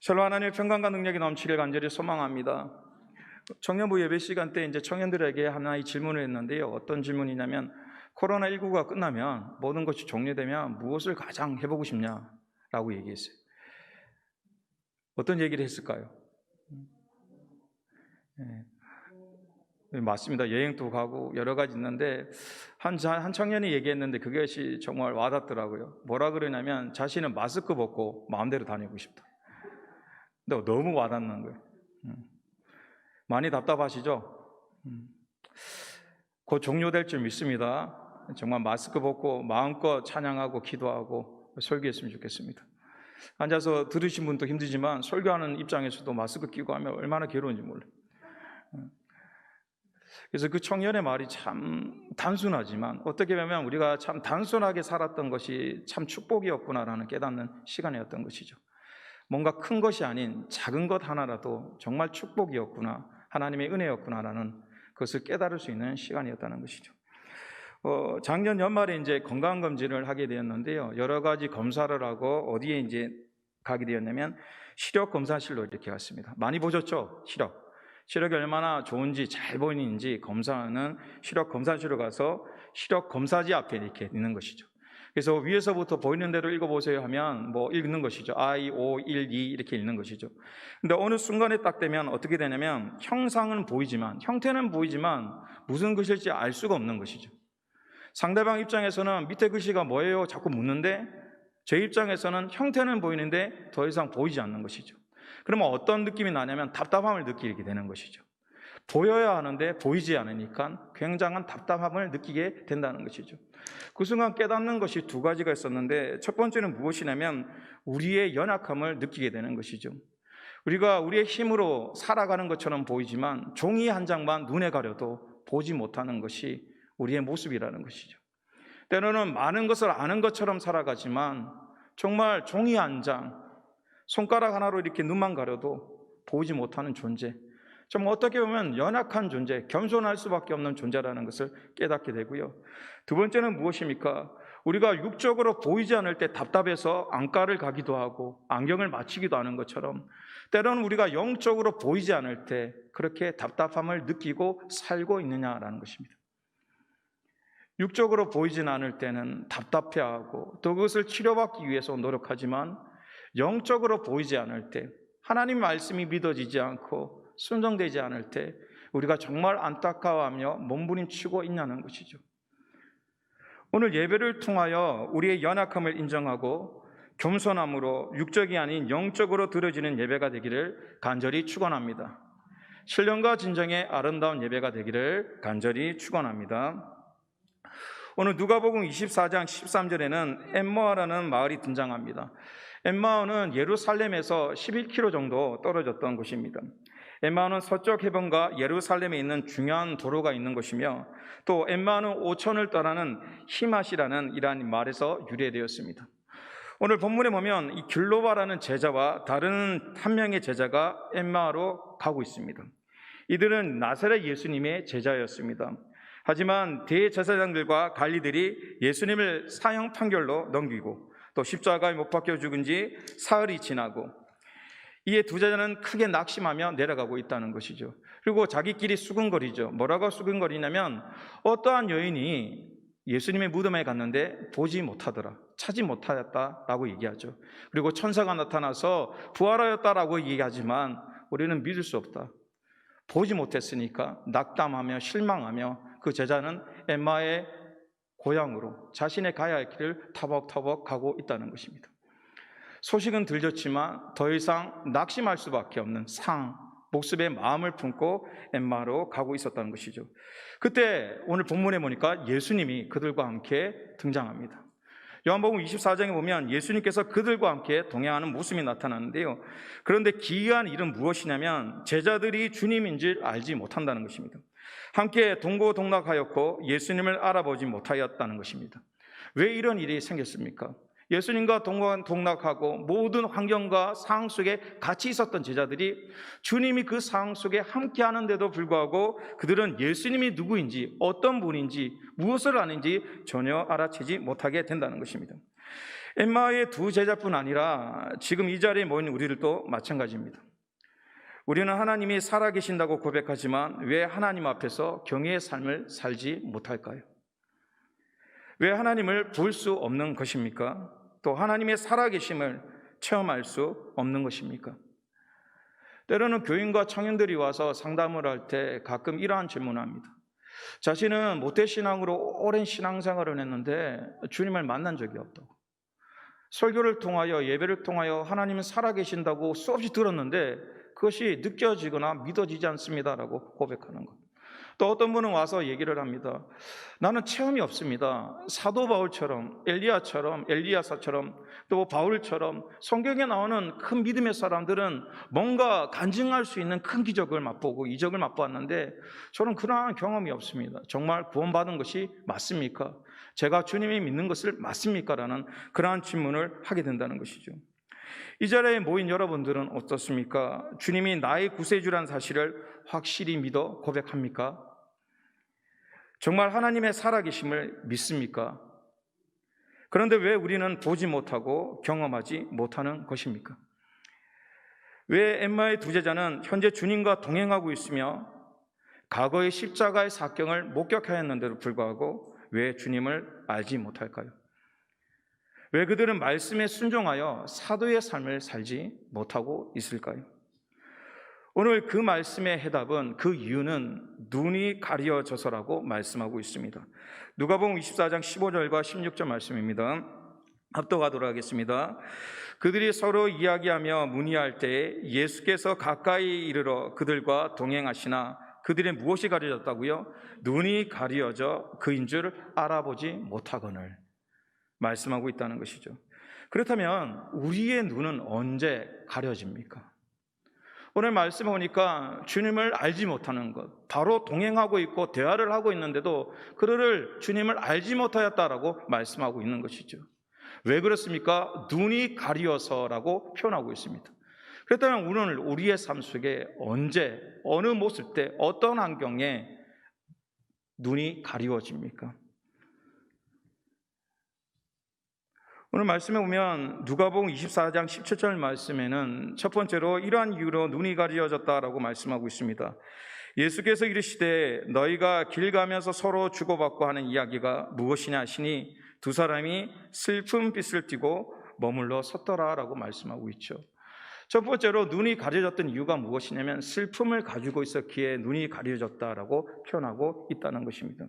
절로 하나님의 평강과 능력이 넘치길 간절히 소망합니다. 청년부 예배 시간 때 이제 청년들에게 하나의 질문을 했는데요. 어떤 질문이냐면 코로나19가 끝나면 모든 것이 종료되면 무엇을 가장 해보고 싶냐라고 얘기했어요. 어떤 얘기를 했을까요? 네, 맞습니다. 여행도 가고 여러 가지 있는데 한 청년이 얘기했는데 그것이 정말 와닿더라고요. 뭐라 그러냐면 자신은 마스크 벗고 마음대로 다니고 싶다. 근데 너무 와닿는 거예요. 많이 답답하시죠? 곧 종료될 줄 믿습니다. 정말 마스크 벗고 마음껏 찬양하고 기도하고 설교했으면 좋겠습니다. 앉아서 들으신 분도 힘들지만 설교하는 입장에서도 마스크 끼고 하면 얼마나 괴로운지 몰라요. 그래서 그 청년의 말이 참 단순하지만 어떻게 보면 우리가 참 단순하게 살았던 것이 참 축복이었구나라는 깨닫는 시간이었던 것이죠. 뭔가 큰 것이 아닌 작은 것 하나라도 정말 축복이었구나, 하나님의 은혜였구나라는 그것을 깨달을 수 있는 시간이었다는 것이죠. 작년 연말에 이제 건강검진을 하게 되었는데요. 여러 가지 검사를 하고 어디에 이제 가게 되었냐면 시력검사실로 이렇게 갔습니다. 많이 보셨죠? 시력이 얼마나 좋은지 잘 보이는지 검사하는 시력검사실로 가서 시력검사지 앞에 이렇게 있는 것이죠. 그래서 위에서부터 보이는 대로 읽어보세요 하면 뭐 읽는 것이죠. I, O, 1, 2 이렇게 읽는 것이죠. 근데 어느 순간에 딱 되면 어떻게 되냐면 형상은 보이지만, 형태는 보이지만 무슨 글씨일지 알 수가 없는 것이죠. 상대방 입장에서는 밑에 글씨가 뭐예요? 자꾸 묻는데 제 입장에서는 형태는 보이는데 더 이상 보이지 않는 것이죠. 그러면 어떤 느낌이 나냐면 답답함을 느끼게 되는 것이죠. 보여야 하는데 보이지 않으니까 굉장한 답답함을 느끼게 된다는 것이죠. 그 순간 깨닫는 것이 두 가지가 있었는데 첫 번째는 무엇이냐면 우리의 연약함을 느끼게 되는 것이죠. 우리가 우리의 힘으로 살아가는 것처럼 보이지만 종이 한 장만 눈에 가려도 보지 못하는 것이 우리의 모습이라는 것이죠. 때로는 많은 것을 아는 것처럼 살아가지만 정말 종이 한 장, 손가락 하나로 이렇게 눈만 가려도 보이지 못하는 존재, 좀 어떻게 보면 연약한 존재, 겸손할 수밖에 없는 존재라는 것을 깨닫게 되고요. 두 번째는 무엇입니까? 우리가 육적으로 보이지 않을 때 답답해서 안과를 가기도 하고 안경을 맞추기도 하는 것처럼 때로는 우리가 영적으로 보이지 않을 때 그렇게 답답함을 느끼고 살고 있느냐라는 것입니다. 육적으로 보이진 않을 때는 답답해하고 또 그것을 치료받기 위해서 노력하지만 영적으로 보이지 않을 때, 하나님 말씀이 믿어지지 않고 순종되지 않을 때 우리가 정말 안타까워하며 몸부림치고 있냐는 것이죠. 오늘 예배를 통하여 우리의 연약함을 인정하고 겸손함으로 육적이 아닌 영적으로 드려지는 예배가 되기를 간절히 축원합니다. 신령과 진정의 아름다운 예배가 되기를 간절히 축원합니다. 오늘 누가복음 24장 13절에는 엠마오라는 마을이 등장합니다. 엠마오는 예루살렘에서 11km 정도 떨어졌던 곳입니다. 엠마오는 서쪽 해변과 예루살렘에 있는 중요한 도로가 있는 곳이며 또 엠마오는 오천을 떠나는 히맛이라는 이러한 말에서 유래되었습니다. 오늘 본문에 보면 이 길로바라는 제자와 다른 한 명의 제자가 엠마오로 가고 있습니다. 이들은 나사렛 예수님의 제자였습니다. 하지만 대제사장들과 관리들이 예수님을 사형 판결로 넘기고 또 십자가에 못 박혀 죽은 지 사흘이 지나고 이에 두 제자는 크게 낙심하며 내려가고 있다는 것이죠. 그리고 자기끼리 수근거리죠. 뭐라고 수근거리냐면 어떠한 여인이 예수님의 무덤에 갔는데 보지 못하더라, 찾지 못하였다라고 얘기하죠. 그리고 천사가 나타나서 부활하였다라고 얘기하지만 우리는 믿을 수 없다. 보지 못했으니까 낙담하며 실망하며 그 제자는 엠마의 고향으로 자신의 가야 할 길을 터벅터벅 가고 있다는 것입니다. 소식은 들렸지만 더 이상 낙심할 수밖에 없는 목숨의 마음을 품고 엠마로 가고 있었다는 것이죠. 그때 오늘 본문에 보니까 예수님이 그들과 함께 등장합니다. 요한복음 24장에 보면 예수님께서 그들과 함께 동행하는 모습이 나타나는데요. 그런데 기이한 일은 무엇이냐면 제자들이 주님인 줄 알지 못한다는 것입니다. 함께 동고동락하였고 예수님을 알아보지 못하였다는 것입니다. 왜 이런 일이 생겼습니까? 예수님과 동고동락하고 모든 환경과 상황 속에 같이 있었던 제자들이 주님이 그 상황 속에 함께 하는데도 불구하고 그들은 예수님이 누구인지, 어떤 분인지, 무엇을 아는지 전혀 알아채지 못하게 된다는 것입니다. 엠마의 두 제자뿐 아니라 지금 이 자리에 모인 우리들도 마찬가지입니다. 우리는 하나님이 살아계신다고 고백하지만 왜 하나님 앞에서 경외의 삶을 살지 못할까요? 왜 하나님을 볼 수 없는 것입니까? 또 하나님의 살아계심을 체험할 수 없는 것입니까? 때로는 교인과 청년들이 와서 상담을 할 때 가끔 이러한 질문을 합니다. 자신은 모태신앙으로 오랜 신앙생활을 했는데 주님을 만난 적이 없다고. 설교를 통하여 예배를 통하여 하나님은 살아계신다고 수없이 들었는데 그것이 느껴지거나 믿어지지 않습니다라고 고백하는 것. 또 어떤 분은 와서 얘기를 합니다. 나는 체험이 없습니다. 사도 바울처럼, 엘리야처럼, 엘리야사처럼, 또 바울처럼 성경에 나오는 큰 믿음의 사람들은 뭔가 간증할 수 있는 큰 기적을 맛보고 이적을 맛보았는데 저는 그러한 경험이 없습니다. 정말 구원받은 것이 맞습니까? 제가 주님이 믿는 것을 맞습니까? 라는 그러한 질문을 하게 된다는 것이죠. 이 자리에 모인 여러분들은 어떻습니까? 주님이 나의 구세주란 사실을 확실히 믿어 고백합니까? 정말 하나님의 살아계심을 믿습니까? 그런데 왜 우리는 보지 못하고 경험하지 못하는 것입니까? 왜 엠마의 두 제자는 현재 주님과 동행하고 있으며 과거의 십자가의 사경을 목격하였는데도 불구하고 왜 주님을 알지 못할까요? 왜 그들은 말씀에 순종하여 사도의 삶을 살지 못하고 있을까요? 오늘 그 말씀의 해답은, 그 이유는 눈이 가려져서라고 말씀하고 있습니다. 누가복음 24장 15절과 16절 말씀입니다. 합독하도록 하겠습니다. 그들이 서로 이야기하며 문의할 때에 예수께서 가까이 이르러 그들과 동행하시나 그들의 무엇이 가려졌다고요? 눈이 가려져 그인 줄 알아보지 못하거늘 말씀하고 있다는 것이죠. 그렇다면 우리의 눈은 언제 가려집니까? 오늘 말씀을 보니까 주님을 알지 못하는 것, 바로 동행하고 있고 대화를 하고 있는데도 그들을 주님을 알지 못하였다라고 말씀하고 있는 것이죠. 왜 그렇습니까? 눈이 가리어서라고 표현하고 있습니다. 그렇다면 오늘 우리의 삶 속에 언제, 어느 모습 때, 어떤 환경에 눈이 가리워집니까? 오늘 말씀에 보면 누가복음 24장 17절 말씀에는 첫 번째로 이러한 이유로 눈이 가리어졌다라고 말씀하고 있습니다. 예수께서 이르시되 너희가 길 가면서 서로 주고받고 하는 이야기가 무엇이냐 하시니 두 사람이 슬픈 빛을 띠고 머물러 섰더라라고 말씀하고 있죠. 첫 번째로 눈이 가려졌던 이유가 무엇이냐면 슬픔을 가지고 있었기에 눈이 가려졌다라고 표현하고 있다는 것입니다.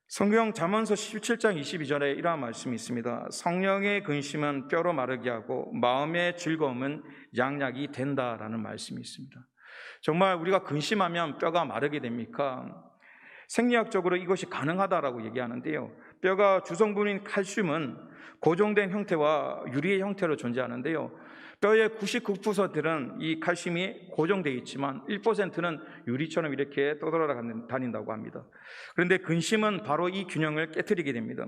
성경 잠언서 17장 22절에 이러한 말씀이 있습니다. 성령의 근심은 뼈로 마르게 하고 마음의 즐거움은 양약이 된다라는 말씀이 있습니다. 정말 우리가 근심하면 뼈가 마르게 됩니까? 생리학적으로 이것이 가능하다라고 얘기하는데요. 뼈가 주성분인 칼슘은 고정된 형태와 유리의 형태로 존재하는데요. 뼈의 99%는 이 칼슘이 고정되어 있지만 1%는 유리처럼 이렇게 떠돌아다닌다고 합니다. 그런데 근심은 바로 이 균형을 깨트리게 됩니다.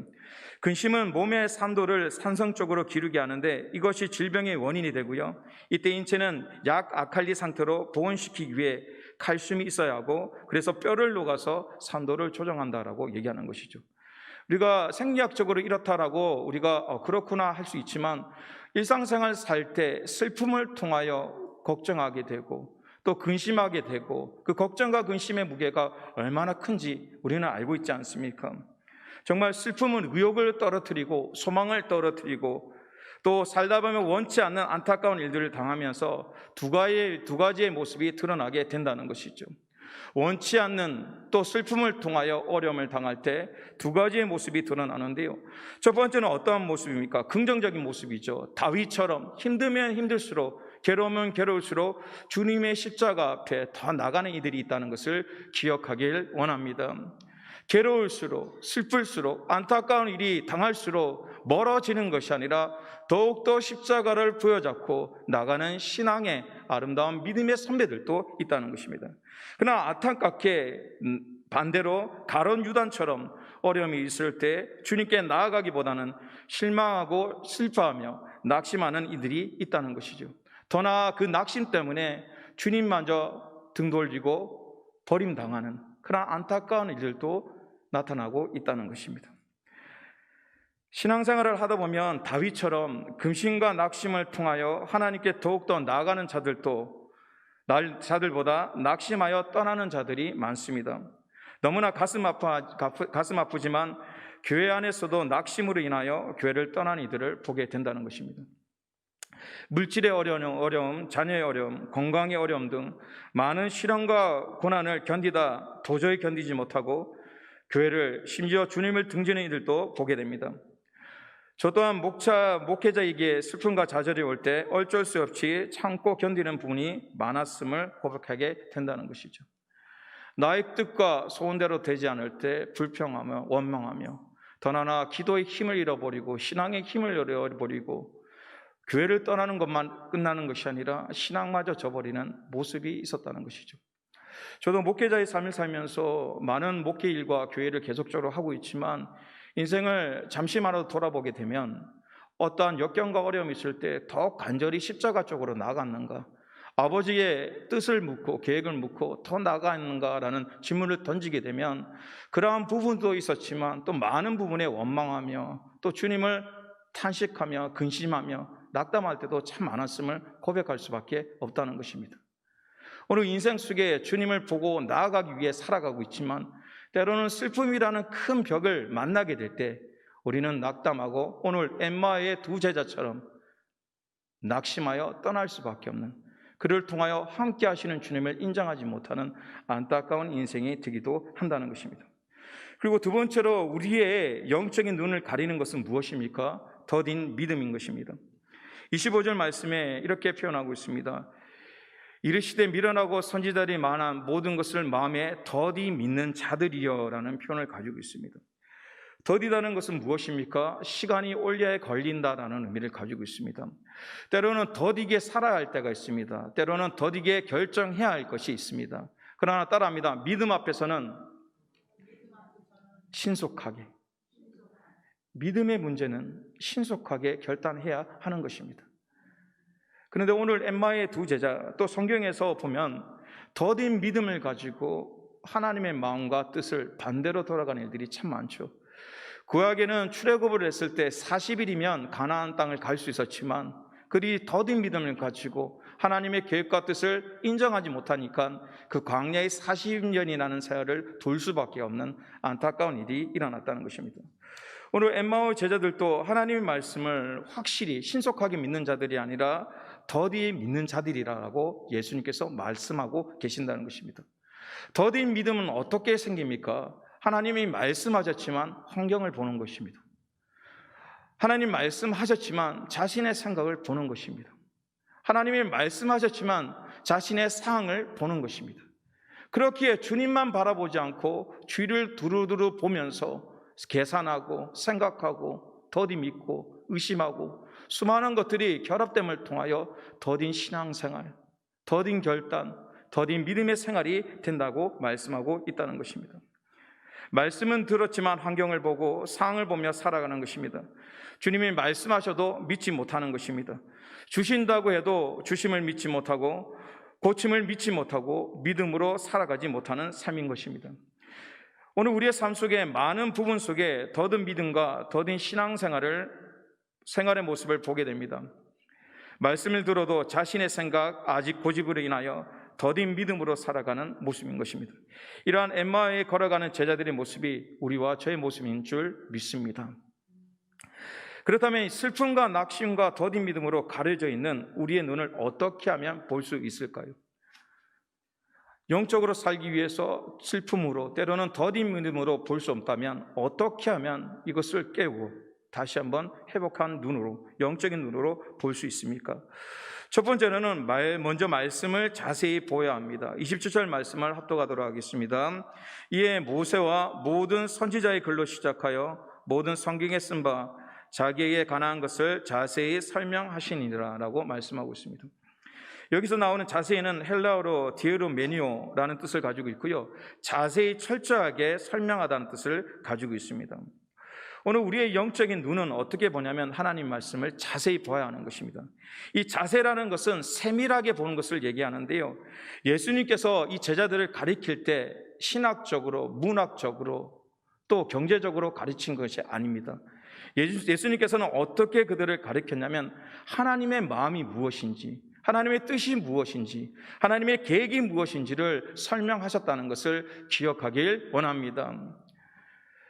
근심은 몸의 산도를 산성적으로 기르게 하는데 이것이 질병의 원인이 되고요. 이때 인체는 약아칼리 상태로 보온시키기 위해 칼슘이 있어야 하고 그래서 뼈를 녹아서 산도를 조정한다라고 얘기하는 것이죠. 우리가 생리학적으로 이렇다라고 우리가 그렇구나 할 수 있지만 일상생활 살 때 슬픔을 통하여 걱정하게 되고 또 근심하게 되고 그 걱정과 근심의 무게가 얼마나 큰지 우리는 알고 있지 않습니까? 정말 슬픔은 의욕을 떨어뜨리고 소망을 떨어뜨리고 또 살다 보면 원치 않는 안타까운 일들을 당하면서 두 가지의 모습이 드러나게 된다는 것이죠. 원치 않는 또 슬픔을 통하여 어려움을 당할 때 두 가지의 모습이 드러나는데요. 첫 번째는 어떠한 모습입니까? 긍정적인 모습이죠. 다윗처럼 힘들면 힘들수록 괴로우면 괴로울수록 주님의 십자가 앞에 더 나가는 이들이 있다는 것을 기억하길 원합니다. 괴로울수록 슬플수록 안타까운 일이 당할수록 멀어지는 것이 아니라 더욱더 십자가를 부여잡고 나가는 신앙의 아름다운 믿음의 선배들도 있다는 것입니다. 그러나 안타깝게 반대로 가룟 유다처럼 어려움이 있을 때 주님께 나아가기보다는 실망하고 슬퍼하며 낙심하는 이들이 있다는 것이죠. 더 나아 그 낙심 때문에 주님마저 등 돌리고 버림당하는 그런 안타까운 일들도 나타나고 있다는 것입니다. 신앙생활을 하다 보면 다윗처럼 금신과 낙심을 통하여 하나님께 더욱더 나아가는 자들보다 낙심하여 떠나는 자들이 많습니다. 너무나 가슴 아프지만 교회 안에서도 낙심으로 인하여 교회를 떠난 이들을 보게 된다는 것입니다. 물질의 어려움, 자녀의 어려움, 건강의 어려움 등 많은 시련과 고난을 견디다 도저히 견디지 못하고 교회를, 심지어 주님을 등지는 이들도 보게 됩니다. 저 또한 목회자에게 슬픔과 좌절이 올 때 어쩔 수 없이 참고 견디는 부분이 많았음을 고백하게 된다는 것이죠. 나의 뜻과 소원대로 되지 않을 때 불평하며 원망하며, 더 나아가 기도의 힘을 잃어버리고 신앙의 힘을 잃어버리고 교회를 떠나는 것만 끝나는 것이 아니라 신앙마저 져버리는 모습이 있었다는 것이죠. 저도 목회자의 삶을 살면서 많은 목회 일과 교회를 계속적으로 하고 있지만, 인생을 잠시만도 돌아보게 되면 어떠한 역경과 어려움이 있을 때 더 간절히 십자가 쪽으로 나아갔는가, 아버지의 뜻을 묻고 계획을 묻고 더 나아갔는가라는 질문을 던지게 되면 그러한 부분도 있었지만 또 많은 부분에 원망하며 또 주님을 탄식하며 근심하며 낙담할 때도 참 많았음을 고백할 수밖에 없다는 것입니다. 오늘 인생 속에 주님을 보고 나아가기 위해 살아가고 있지만 때로는 슬픔이라는 큰 벽을 만나게 될 때 우리는 낙담하고 오늘 엠마의 두 제자처럼 낙심하여 떠날 수밖에 없는, 그를 통하여 함께 하시는 주님을 인정하지 못하는 안타까운 인생이 되기도 한다는 것입니다. 그리고 두 번째로 우리의 영적인 눈을 가리는 것은 무엇입니까? 더딘 믿음인 것입니다. 25절 말씀에 이렇게 표현하고 있습니다. 이르시되 미련하고 선지자들이 말한 모든 것을 마음에 더디 믿는 자들이여 라는 표현을 가지고 있습니다. 더디다는 것은 무엇입니까? 시간이 오래 걸린다라는 의미를 가지고 있습니다. 때로는 더디게 살아야 할 때가 있습니다. 때로는 더디게 결정해야 할 것이 있습니다. 그러나 따라합니다. 믿음 앞에서는 신속하게, 믿음의 문제는 신속하게 결단해야 하는 것입니다. 그런데 오늘 엠마의 두 제자, 또 성경에서 보면 더딘 믿음을 가지고 하나님의 마음과 뜻을 반대로 돌아가는 일들이 참 많죠. 구약에는 출애굽을 했을 때 40일이면 가나안 땅을 갈 수 있었지만 그들이 더딘 믿음을 가지고 하나님의 계획과 뜻을 인정하지 못하니까 그 광야의 40년이라는 세월을 돌 수밖에 없는 안타까운 일이 일어났다는 것입니다. 오늘 엠마오 제자들도 하나님의 말씀을 확실히 신속하게 믿는 자들이 아니라 더디 믿는 자들이라고 예수님께서 말씀하고 계신다는 것입니다. 더딘 믿음은 어떻게 생깁니까? 하나님이 말씀하셨지만 환경을 보는 것입니다. 하나님 말씀하셨지만 자신의 생각을 보는 것입니다. 하나님이 말씀하셨지만 자신의 상황을 보는 것입니다. 그렇기에 주님만 바라보지 않고 주위를 두루두루 보면서 계산하고 생각하고 더디 믿고 의심하고 수많은 것들이 결합됨을 통하여 더딘 신앙생활, 더딘 결단, 더딘 믿음의 생활이 된다고 말씀하고 있다는 것입니다. 말씀은 들었지만 환경을 보고 상황을 보며 살아가는 것입니다. 주님이 말씀하셔도 믿지 못하는 것입니다. 주신다고 해도 주심을 믿지 못하고 고침을 믿지 못하고 믿음으로 살아가지 못하는 삶인 것입니다. 오늘 우리의 삶 속에 많은 부분 속에 더딘 믿음과 더딘 생활의 모습을 보게 됩니다. 말씀을 들어도 자신의 생각, 아직 고집으로 인하여 더딘 믿음으로 살아가는 모습인 것입니다. 이러한 엠마오에 걸어가는 제자들의 모습이 우리와 저의 모습인 줄 믿습니다. 그렇다면 슬픔과 낙심과 더딘 믿음으로 가려져 있는 우리의 눈을 어떻게 하면 볼 수 있을까요? 영적으로 살기 위해서 슬픔으로, 때로는 더딘 믿음으로 볼 수 없다면 어떻게 하면 이것을 깨우고 다시 한번 회복한 눈으로, 영적인 눈으로 볼 수 있습니까? 첫 번째는 먼저 말씀을 자세히 보아야 합니다. 27절 말씀을 합독하도록 하겠습니다. 이에 모세와 모든 선지자의 글로 시작하여 모든 성경에 쓴 바 자기에게 관한 것을 자세히 설명하시니라 라고 말씀하고 있습니다. 여기서 나오는 자세히는 헬라어로 디에르메니오라는 뜻을 가지고 있고요, 자세히 철저하게 설명하다는 뜻을 가지고 있습니다. 오늘 우리의 영적인 눈은 어떻게 보냐면 하나님 말씀을 자세히 보아야 하는 것입니다. 이 자세라는 것은 세밀하게 보는 것을 얘기하는데요, 예수님께서 이 제자들을 가리킬 때 신학적으로, 문학적으로 또 경제적으로 가르친 것이 아닙니다. 예수님께서는 어떻게 그들을 가르쳤냐면 하나님의 마음이 무엇인지, 하나님의 뜻이 무엇인지, 하나님의 계획이 무엇인지를 설명하셨다는 것을 기억하길 원합니다.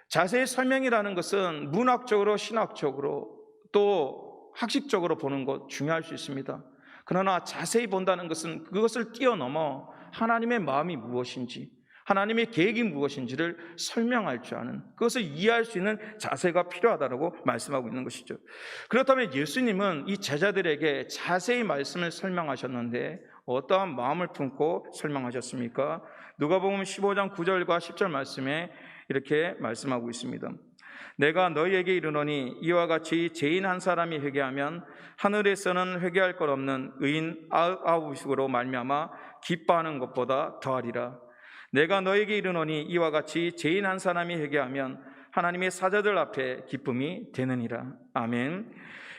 자세히 설명이라는 것은 문학적으로, 신학적으로, 또 학식적으로 보는 것 중요할 수 있습니다. 그러나 자세히 본다는 것은 그것을 뛰어넘어 하나님의 마음이 무엇인지, 하나님의 계획이 무엇인지를 설명할 줄 아는, 그것을 이해할 수 있는 자세가 필요하다고 말씀하고 있는 것이죠. 그렇다면 예수님은 이 제자들에게 자세히 말씀을 설명하셨는데 어떠한 마음을 품고 설명하셨습니까? 누가복음 15장 9절과 10절 말씀에 이렇게 말씀하고 있습니다. 내가 너희에게 이르노니 이와 같이 죄인 한 사람이 회개하면 하늘에서는 회개할 것 없는 의인 아홉으로 말미암아 기뻐하는 것보다 더하리라. 내가 너에게 이르노니 이와 같이 죄인 한 사람이 회개하면 하나님의 사자들 앞에 기쁨이 되느니라. 아멘.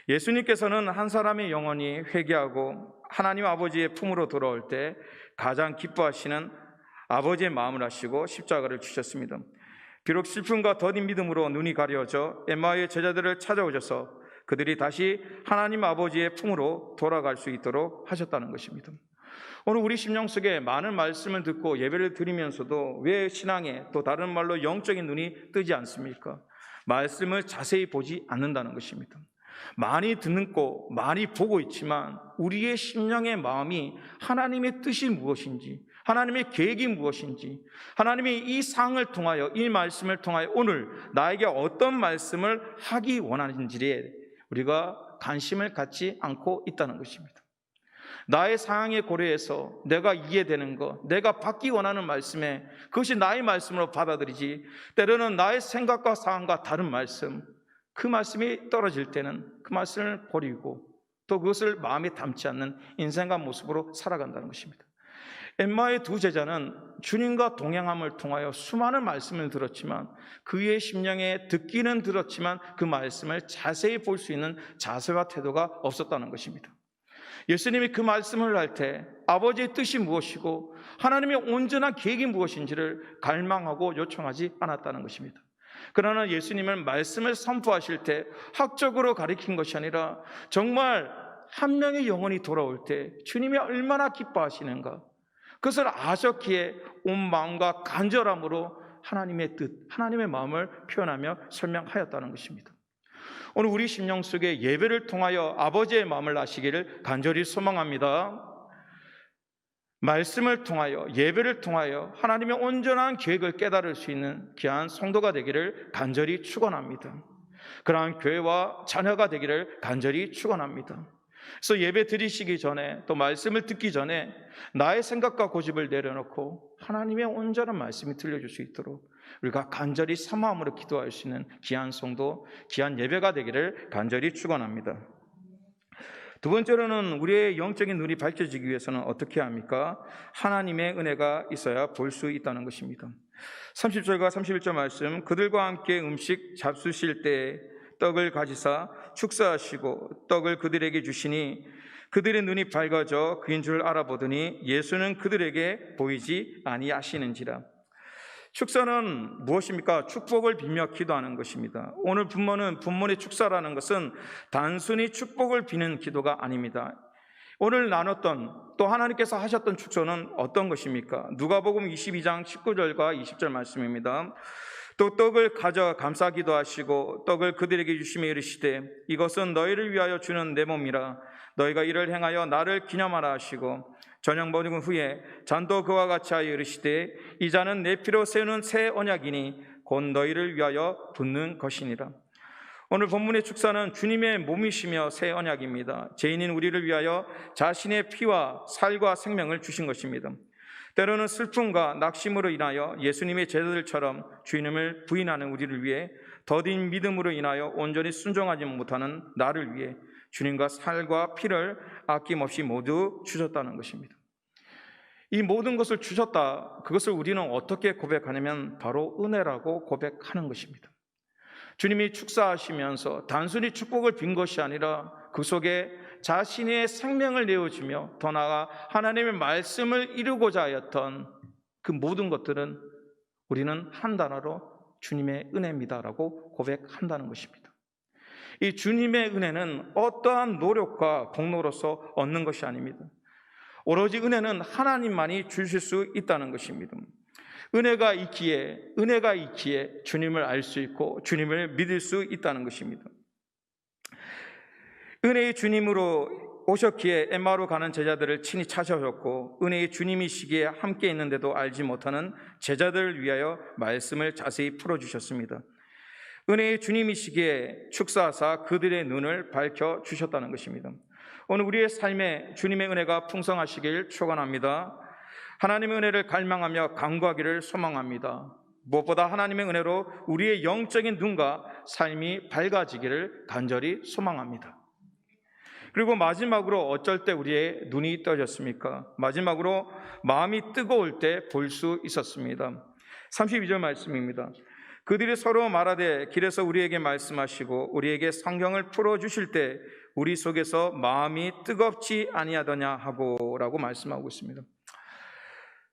예수님께서는 한 사람의 영혼이 회개하고 하나님 아버지의 품으로 돌아올 때 가장 기뻐하시는 아버지의 마음을 아시고 십자가를 주셨습니다. 비록 슬픔과 더딘 믿음으로 눈이 가려져 엠마오의 제자들을 찾아오셔서 그들이 다시 하나님 아버지의 품으로 돌아갈 수 있도록 하셨다는 것입니다. 오늘 우리 심령 속에 많은 말씀을 듣고 예배를 드리면서도 왜 신앙에, 또 다른 말로 영적인 눈이 뜨지 않습니까? 말씀을 자세히 보지 않는다는 것입니다. 많이 듣고 많이 보고 있지만 우리의 심령의 마음이 하나님의 뜻이 무엇인지, 하나님의 계획이 무엇인지, 하나님이 이 상을 통하여, 이 말씀을 통하여 오늘 나에게 어떤 말씀을 하기 원하는지에 우리가 관심을 갖지 않고 있다는 것입니다. 나의 상황에 고려해서 내가 이해되는 것, 내가 받기 원하는 말씀에 그것이 나의 말씀으로 받아들이지, 때로는 나의 생각과 상황과 다른 말씀, 그 말씀이 떨어질 때는 그 말씀을 버리고 또 그것을 마음에 담지 않는 인생과 모습으로 살아간다는 것입니다. 엠마의 두 제자는 주님과 동행함을 통하여 수많은 말씀을 들었지만 그의 심령에 듣기는 들었지만 그 말씀을 자세히 볼 수 있는 자세와 태도가 없었다는 것입니다. 예수님이 그 말씀을 할 때 아버지의 뜻이 무엇이고 하나님의 온전한 계획이 무엇인지를 갈망하고 요청하지 않았다는 것입니다. 그러나 예수님은 말씀을 선포하실 때 학적으로 가르친 것이 아니라 정말 한 명의 영혼이 돌아올 때 주님이 얼마나 기뻐하시는가, 그것을 아셨기에 온 마음과 간절함으로 하나님의 뜻, 하나님의 마음을 표현하며 설명하였다는 것입니다. 오늘 우리 심령 속에 예배를 통하여 아버지의 마음을 아시기를 간절히 소망합니다. 말씀을 통하여, 예배를 통하여 하나님의 온전한 계획을 깨달을 수 있는 귀한 성도가 되기를 간절히 축원합니다. 그러한 교회와 자녀가 되기를 간절히 축원합니다. 그래서 예배 드리시기 전에, 또 말씀을 듣기 전에 나의 생각과 고집을 내려놓고 하나님의 온전한 말씀이 들려줄 수 있도록 우리가 간절히 사모함으로 기도할 수 있는 귀한 성도, 귀한 예배가 되기를 간절히 축원합니다. 두 번째로는 우리의 영적인 눈이 밝혀지기 위해서는 어떻게 합니까? 하나님의 은혜가 있어야 볼 수 있다는 것입니다. 30절과 31절 말씀, 그들과 함께 음식 잡수실 때 떡을 가지사 축사하시고 떡을 그들에게 주시니 그들의 눈이 밝아져 그인 줄 알아보더니 예수는 그들에게 보이지 아니하시는지라. 축사는 무엇입니까? 축복을 빌며 기도하는 것입니다. 오늘 본문의 축사라는 것은 단순히 축복을 비는 기도가 아닙니다. 오늘 나눴던, 또 하나님께서 하셨던 축사는 어떤 것입니까? 누가복음 22장 19절과 20절 말씀입니다. 또 떡을 가져 감사 기도하시고 떡을 그들에게 주시며 이르시되 이것은 너희를 위하여 주는 내 몸이라. 너희가 이를 행하여 나를 기념하라 하시고 저녁 먹은 후에 잔도 그와 같이 하여 이르시되 이 잔은 내 피로 세우는 새 언약이니 곧 너희를 위하여 붓는 것이니라. 오늘 본문의 축사는 주님의 몸이시며 새 언약입니다. 죄인인 우리를 위하여 자신의 피와 살과 생명을 주신 것입니다. 때로는 슬픔과 낙심으로 인하여 예수님의 제자들처럼 주님을 부인하는 우리를 위해 더딘 믿음으로 인하여 온전히 순종하지 못하는 나를 위해 주님과 살과 피를 아낌없이 모두 주셨다는 것입니다. 이 모든 것을 주셨다, 그것을 우리는 어떻게 고백하냐면 바로 은혜라고 고백하는 것입니다. 주님이 축사하시면서 단순히 축복을 빈 것이 아니라 그 속에 자신의 생명을 내어주며 더 나아가 하나님의 말씀을 이루고자 하였던 그 모든 것들은 우리는 한 단어로 주님의 은혜입니다라고 고백한다는 것입니다. 이 주님의 은혜는 어떠한 노력과 공로로서 얻는 것이 아닙니다. 오로지 은혜는 하나님만이 주실 수 있다는 것입니다. 은혜가 있기에 주님을 알 수 있고 주님을 믿을 수 있다는 것입니다. 은혜의 주님으로 오셨기에 엠마오로 가는 제자들을 친히 찾아오셨고, 은혜의 주님이시기에 함께 있는데도 알지 못하는 제자들을 위하여 말씀을 자세히 풀어주셨습니다. 은혜의 주님이시기에 축사하사 그들의 눈을 밝혀주셨다는 것입니다. 오늘 우리의 삶에 주님의 은혜가 풍성하시길 축원합니다. 하나님의 은혜를 갈망하며 간구하기를 소망합니다. 무엇보다 하나님의 은혜로 우리의 영적인 눈과 삶이 밝아지기를 간절히 소망합니다. 그리고 마지막으로 어쩔 때 우리의 눈이 떠졌습니까? 마지막으로 마음이 뜨거울 때 볼 수 있었습니다. 32절 말씀입니다. 그들이 서로 말하되 길에서 우리에게 말씀하시고 우리에게 성경을 풀어주실 때 우리 속에서 마음이 뜨겁지 아니하더냐 하고 라고 말씀하고 있습니다.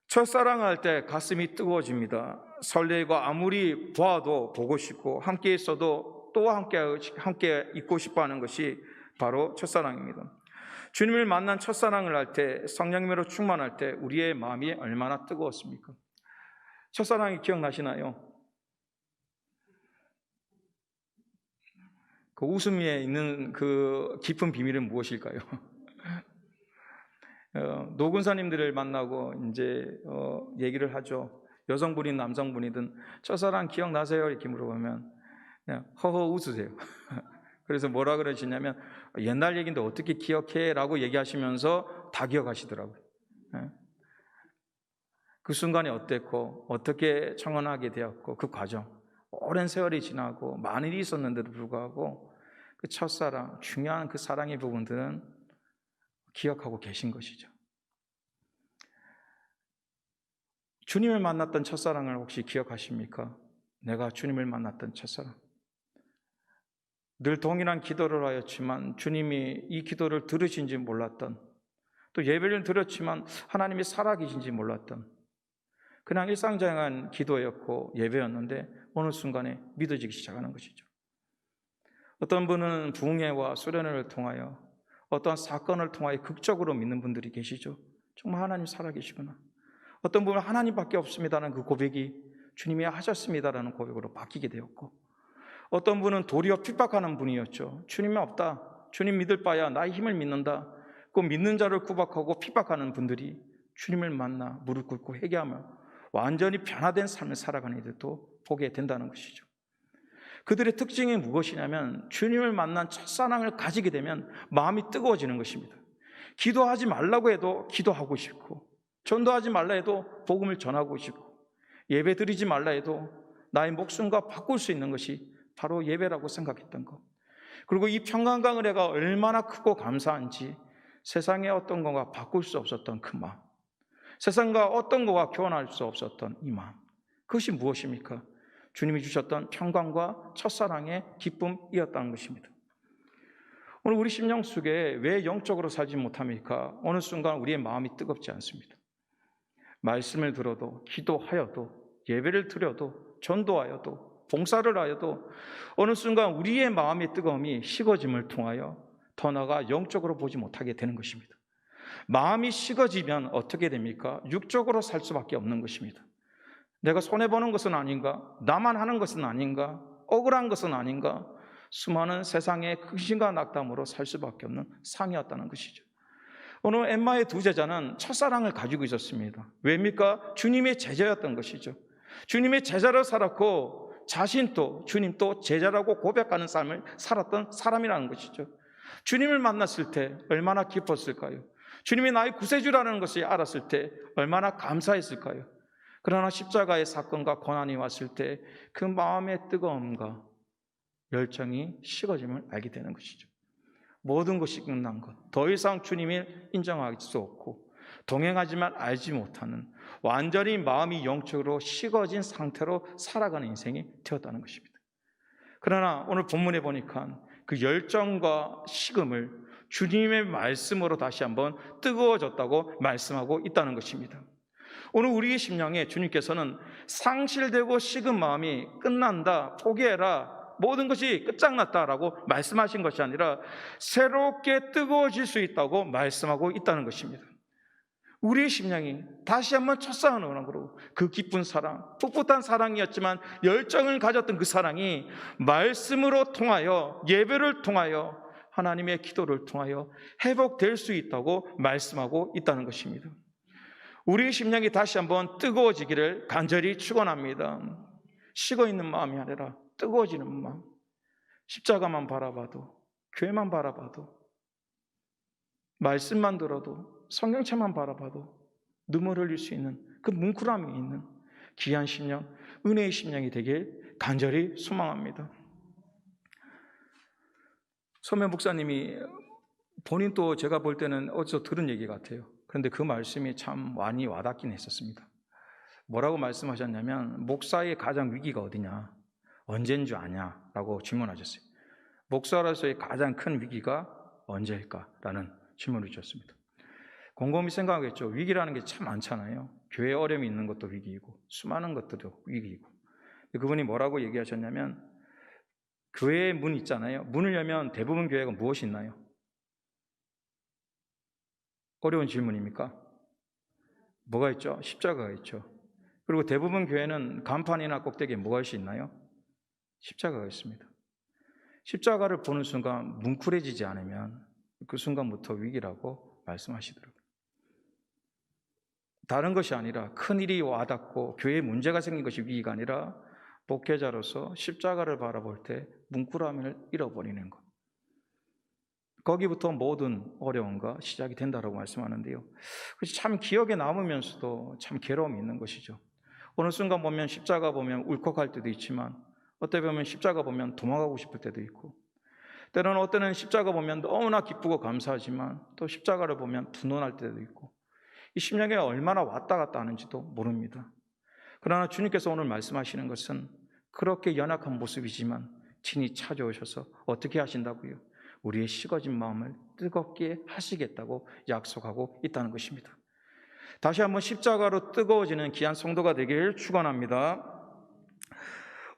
첫사랑할 때 가슴이 뜨거워집니다. 설레고 아무리 보아도 보고 싶고 함께 있어도 또 함께 있고 싶어하는 것이 바로 첫사랑입니다. 주님을 만난 첫사랑을 할 때, 성령님으로 충만할 때 우리의 마음이 얼마나 뜨거웠습니까? 첫사랑이 기억나시나요? 그 웃음에 있는 그 깊은 비밀은 무엇일까요? 노군사님들을 만나고 이제 얘기를 하죠. 여성분이든 남성분이든 첫사랑 기억나세요? 이렇게 물어보면 그냥 허허 웃으세요. 그래서 뭐라 그러시냐면 옛날 얘기인데 어떻게 기억해? 라고 얘기하시면서 다 기억하시더라고요. 그 순간이 어땠고 어떻게 청혼하게 되었고 그 과정, 오랜 세월이 지나고 많은 일이 있었는데도 불구하고 그 첫사랑, 중요한 그 사랑의 부분들은 기억하고 계신 것이죠. 주님을 만났던 첫사랑을 혹시 기억하십니까? 내가 주님을 만났던 첫사랑. 늘 동일한 기도를 하였지만 주님이 이 기도를 들으신지 몰랐던, 또 예배를 드렸지만 하나님이 살아계신지 몰랐던 그냥 일상적인 기도였고 예배였는데 어느 순간에 믿어지기 시작하는 것이죠. 어떤 분은 부흥회와 수련회를 통하여 어떠한 사건을 통하여 극적으로 믿는 분들이 계시죠. 정말 하나님 살아계시구나. 어떤 분은 하나님밖에 없습니다라는 그 고백이 주님이 하셨습니다라는 고백으로 바뀌게 되었고, 어떤 분은 도리어 핍박하는 분이었죠. 주님이 없다, 주님 믿을 바야 나의 힘을 믿는다, 그 믿는 자를 구박하고 핍박하는 분들이 주님을 만나 무릎 꿇고 회개하며 완전히 변화된 삶을 살아가는 이들도 보게 된다는 것이죠. 그들의 특징이 무엇이냐면 주님을 만난 첫사랑을 가지게 되면 마음이 뜨거워지는 것입니다. 기도하지 말라고 해도 기도하고 싶고, 전도하지 말라 해도 복음을 전하고 싶고, 예배 드리지 말라 해도 나의 목숨과 바꿀 수 있는 것이 바로 예배라고 생각했던 것. 그리고 이 평강과 은혜가 얼마나 크고 감사한지 세상의 어떤 것과 바꿀 수 없었던 그 마음, 세상과 어떤 것과 교환할 수 없었던 이 마음, 그것이 무엇입니까? 주님이 주셨던 평강과 첫사랑의 기쁨이었다는 것입니다. 오늘 우리 심령 속에 왜 영적으로 살지 못합니까? 어느 순간 우리의 마음이 뜨겁지 않습니다. 말씀을 들어도, 기도하여도, 예배를 드려도, 전도하여도, 봉사를 하여도 어느 순간 우리의 마음의 뜨거움이 식어짐을 통하여 더 나아가 영적으로 보지 못하게 되는 것입니다. 마음이 식어지면 어떻게 됩니까? 육적으로 살 수밖에 없는 것입니다. 내가 손해보는 것은 아닌가? 나만 하는 것은 아닌가? 억울한 것은 아닌가? 수많은 세상의 근심과 낙담으로 살 수밖에 없는 상이었다는 것이죠. 오늘 엠마의 두 제자는 첫사랑을 가지고 있었습니다. 왜입니까? 주님의 제자였던 것이죠. 주님의 제자로 살았고 자신도 주님도 제자라고 고백하는 삶을 살았던 사람이라는 것이죠. 주님을 만났을 때 얼마나 기뻤을까요? 주님이 나의 구세주라는 것을 알았을 때 얼마나 감사했을까요? 그러나 십자가의 사건과 고난이 왔을 때 그 마음의 뜨거움과 열정이 식어짐을 알게 되는 것이죠. 모든 것이 끝난 것, 더 이상 주님을 인정할 수 없고 동행하지만 알지 못하는 완전히 마음이 영적으로 식어진 상태로 살아가는 인생이 되었다는 것입니다. 그러나 오늘 본문에 보니까 그 열정과 식음을 주님의 말씀으로 다시 한번 뜨거워졌다고 말씀하고 있다는 것입니다. 오늘 우리의 심령에 주님께서는 상실되고 식은 마음이 끝난다, 포기해라, 모든 것이 끝장났다라고 말씀하신 것이 아니라 새롭게 뜨거워질 수 있다고 말씀하고 있다는 것입니다. 우리의 심령이 다시 한번 첫사랑으로 그 기쁜 사랑, 풋풋한 사랑이었지만 열정을 가졌던 그 사랑이 말씀으로 통하여, 예배를 통하여, 하나님의 기도를 통하여 회복될 수 있다고 말씀하고 있다는 것입니다. 우리의 심령이 다시 한번 뜨거워지기를 간절히 축원합니다. 식어있는 마음이 아니라 뜨거워지는 마음, 십자가만 바라봐도, 교회만 바라봐도, 말씀만 들어도, 성경책만 바라봐도 눈물 흘릴 수 있는 그 뭉클함이 있는 귀한 심령, 은혜의 심령이 되길 간절히 소망합니다. 서면 목사님이 본인도 제가 볼 때는 어디서 들은 얘기 같아요. 그런데 그 말씀이 참 많이 와닿긴 했었습니다. 뭐라고 말씀하셨냐면, 목사의 가장 위기가 어디냐, 언제인 줄 아냐 라고 질문하셨어요. 목사로서의 가장 큰 위기가 언제일까라는 질문을 주셨습니다. 곰곰이 생각하겠죠. 위기라는 게 참 많잖아요. 교회에 어려움이 있는 것도 위기이고, 수많은 것들도 위기이고. 그분이 뭐라고 얘기하셨냐면, 교회에 문 있잖아요. 문을 열면 대부분 교회가 무엇이 있나요? 어려운 질문입니까? 뭐가 있죠? 십자가가 있죠. 그리고 대부분 교회는 간판이나 꼭대기에 무엇이 있나요? 십자가가 있습니다. 십자가를 보는 순간 뭉클해지지 않으면 그 순간부터 위기라고 말씀하시더라고요. 다른 것이 아니라 큰일이 와닿고 교회에 문제가 생긴 것이 위기가 아니라 목회자로서 십자가를 바라볼 때 뭉클함을 잃어버리는 것, 거기부터 모든 어려움과 시작이 된다고 말씀하는데요. 그래서 참 기억에 남으면서도 참 괴로움이 있는 것이죠. 어느 순간 보면 십자가 보면 울컥할 때도 있지만, 어때 보면 십자가 보면 도망가고 싶을 때도 있고, 때로는 어때는 십자가 보면 너무나 기쁘고 감사하지만 또 십자가를 보면 분노할 때도 있고, 이 심령에 얼마나 왔다 갔다 하는지도 모릅니다. 그러나 주님께서 오늘 말씀하시는 것은 그렇게 연약한 모습이지만 친히 찾아오셔서 어떻게 하신다고요? 우리의 식어진 마음을 뜨겁게 하시겠다고 약속하고 있다는 것입니다. 다시 한번 십자가로 뜨거워지는 귀한 성도가 되길 축원합니다.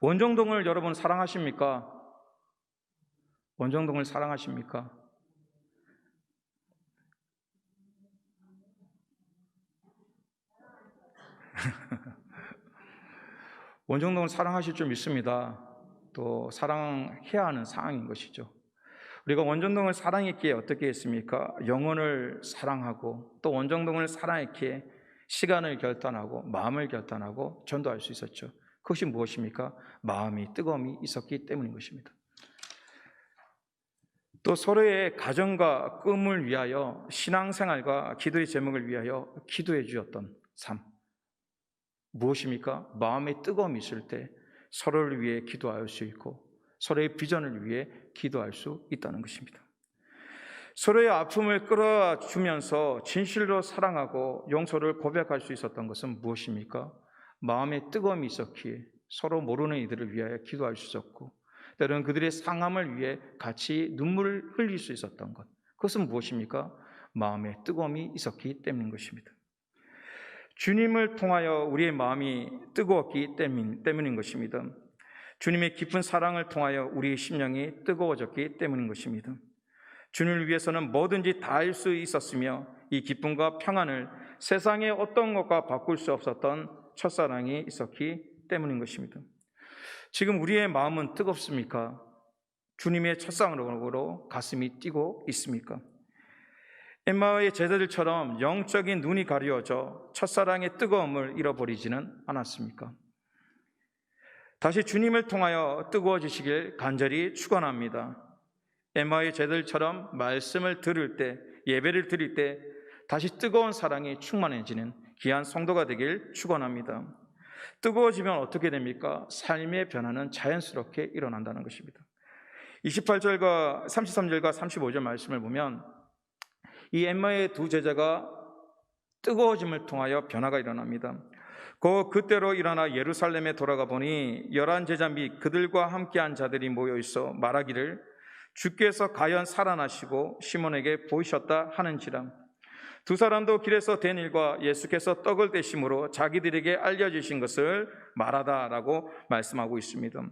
원정동을 여러분 사랑하십니까? 원정동을 사랑하십니까? 원정동을 사랑하실 줄 믿습니다. 또 사랑해야 하는 상황인 것이죠. 우리가 원정동을 사랑했기에 어떻게 했습니까? 영혼을 사랑하고 또 원정동을 사랑했기에 시간을 결단하고 마음을 결단하고 전도할 수 있었죠. 그것이 무엇입니까? 마음이 뜨거움이 있었기 때문인 것입니다. 또 서로의 가정과 꿈을 위하여, 신앙생활과 기도의 제목을 위하여 기도해 주었던 삶, 무엇입니까? 마음의 뜨거움이 있을 때 서로를 위해 기도할 수 있고 서로의 비전을 위해 기도할 수 있다는 것입니다. 서로의 아픔을 끌어주면서 진실로 사랑하고 용서를 고백할 수 있었던 것은 무엇입니까? 마음의 뜨거움이 있었기에 서로 모르는 이들을 위하여 기도할 수 있었고, 때로는 그들의 상함을 위해 같이 눈물을 흘릴 수 있었던 것, 그것은 무엇입니까? 마음의 뜨거움이 있었기 때문인 것입니다. 주님을 통하여 우리의 마음이 뜨거웠기 때문인 것입니다. 주님의 깊은 사랑을 통하여 우리의 심령이 뜨거워졌기 때문인 것입니다. 주님을 위해서는 뭐든지 다 할 수 있었으며 이 기쁨과 평안을 세상의 어떤 것과 바꿀 수 없었던 첫사랑이 있었기 때문인 것입니다. 지금 우리의 마음은 뜨겁습니까? 주님의 첫사랑으로 가슴이 뛰고 있습니까? 엠마오의 제자들처럼 영적인 눈이 가려져 첫사랑의 뜨거움을 잃어버리지는 않았습니까? 다시 주님을 통하여 뜨거워지시길 간절히 축원합니다. 엠마오의 제자들처럼 말씀을 들을 때, 예배를 드릴 때 다시 뜨거운 사랑이 충만해지는 귀한 성도가 되길 축원합니다. 뜨거워지면 어떻게 됩니까? 삶의 변화는 자연스럽게 일어난다는 것입니다. 28절과 33절과 35절 말씀을 보면 이 엠마오의 두 제자가 뜨거워짐을 통하여 변화가 일어납니다. 그때로 일어나 예루살렘에 돌아가 보니 11 제자 및 그들과 함께한 자들이 모여 있어 말하기를 주께서 가연 살아나시고 시몬에게 보이셨다 하는지라. 두 사람도 길에서 된 일과 예수께서 떡을 떼심으로 자기들에게 알려주신 것을 말하다라고 말씀하고 있습니다.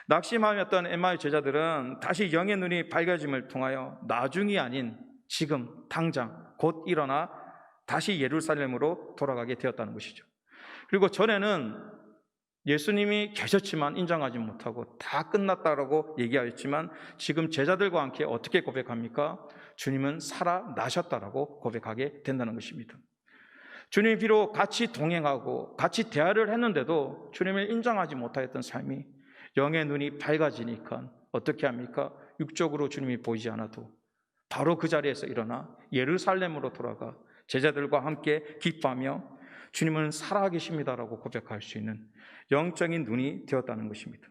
낙심하였던 엠마오 제자들은 다시 영의 눈이 밝아짐을 통하여 나중이 아닌 지금 당장 곧 일어나 다시 예루살렘으로 돌아가게 되었다는 것이죠. 그리고 전에는 예수님이 계셨지만 인정하지 못하고 다 끝났다라고 얘기하였지만 지금 제자들과 함께 어떻게 고백합니까? 주님은 살아나셨다라고 고백하게 된다는 것입니다. 주님이 비록 같이 동행하고 같이 대화를 했는데도 주님을 인정하지 못하였던 삶이 영의 눈이 밝아지니까 어떻게 합니까? 육적으로 주님이 보이지 않아도 바로 그 자리에서 일어나 예루살렘으로 돌아가 제자들과 함께 기뻐하며 주님은 살아계십니다라고 고백할 수 있는 영적인 눈이 되었다는 것입니다.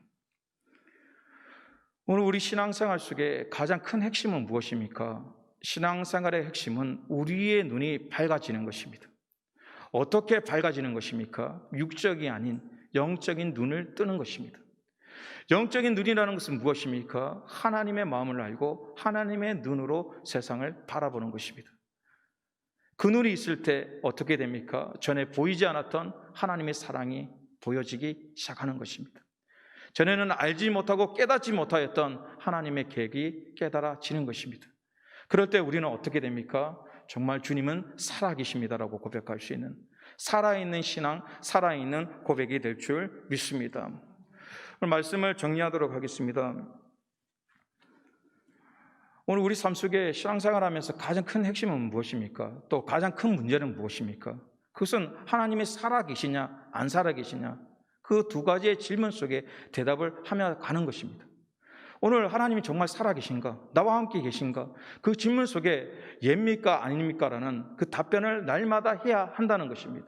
오늘 우리 신앙생활 속에 가장 큰 핵심은 무엇입니까? 신앙생활의 핵심은 우리의 눈이 밝아지는 것입니다. 어떻게 밝아지는 것입니까? 육적이 아닌 영적인 눈을 뜨는 것입니다. 영적인 눈이라는 것은 무엇입니까? 하나님의 마음을 알고 하나님의 눈으로 세상을 바라보는 것입니다. 그 눈이 있을 때 어떻게 됩니까? 전에 보이지 않았던 하나님의 사랑이 보여지기 시작하는 것입니다. 전에는 알지 못하고 깨닫지 못하였던 하나님의 계획이 깨달아지는 것입니다. 그럴 때 우리는 어떻게 됩니까? 정말 주님은 살아계십니다라고 고백할 수 있는 살아있는 신앙, 살아있는 고백이 될 줄 믿습니다. 오늘 말씀을 정리하도록 하겠습니다. 오늘 우리 삶 속에 신앙생활하면서 가장 큰 핵심은 무엇입니까? 또 가장 큰 문제는 무엇입니까? 그것은 하나님이 살아계시냐 안 살아계시냐 그 두 가지의 질문 속에 대답을 하며 가는 것입니다. 오늘 하나님이 정말 살아계신가? 나와 함께 계신가? 그 질문 속에 예입니까 아닙니까? 라는 그 답변을 날마다 해야 한다는 것입니다.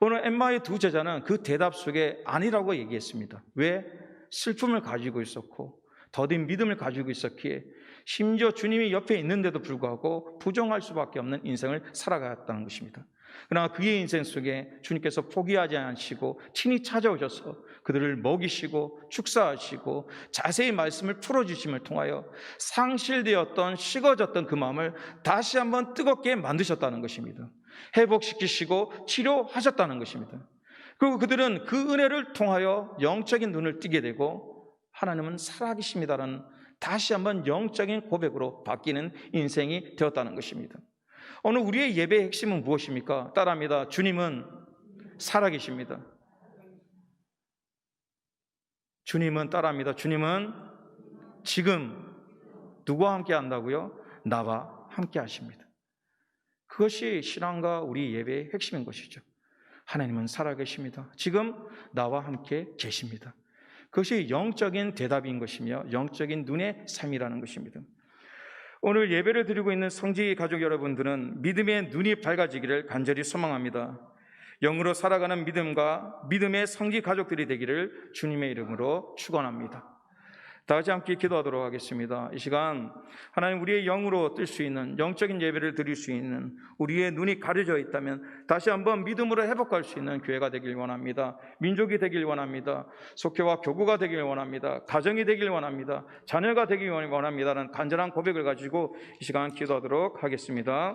오늘 엠마오의 두 제자는 그 대답 속에 아니라고 얘기했습니다. 왜? 슬픔을 가지고 있었고 더딘 믿음을 가지고 있었기에 심지어 주님이 옆에 있는데도 불구하고 부정할 수밖에 없는 인생을 살아갔다는 것입니다. 그러나 그의 인생 속에 주님께서 포기하지 않으시고 친히 찾아오셔서 그들을 먹이시고 축사하시고 자세히 말씀을 풀어주심을 통하여 상실되었던 식어졌던 그 마음을 다시 한번 뜨겁게 만드셨다는 것입니다. 회복시키시고 치료하셨다는 것입니다. 그리고 그들은 그 은혜를 통하여 영적인 눈을 뜨게 되고 하나님은 살아계십니다라는 다시 한번 영적인 고백으로 바뀌는 인생이 되었다는 것입니다. 오늘 우리의 예배의 핵심은 무엇입니까? 따라합니다. 주님은 살아계십니다. 주님은 따라합니다. 주님은 지금 누구와 함께 한다고요? 나와 함께 하십니다. 그것이 신앙과 우리 예배의 핵심인 것이죠. 하나님은 살아계십니다. 지금 나와 함께 계십니다. 그것이 영적인 대답인 것이며 영적인 눈의 삶이라는 것입니다. 오늘 예배를 드리고 있는 성지 가족 여러분들은 믿음의 눈이 밝아지기를 간절히 소망합니다. 영으로 살아가는 믿음과 믿음의 성지 가족들이 되기를 주님의 이름으로 축원합니다. 다 같이 함께 기도하도록 하겠습니다. 이 시간 하나님 우리의 영으로 뜰 수 있는 영적인 예배를 드릴 수 있는 우리의 눈이 가려져 있다면 다시 한번 믿음으로 회복할 수 있는 교회가 되길 원합니다. 민족이 되길 원합니다. 속회와 교구가 되길 원합니다. 가정이 되길 원합니다. 자녀가 되길 원합니다라는 간절한 고백을 가지고 이 시간 기도하도록 하겠습니다.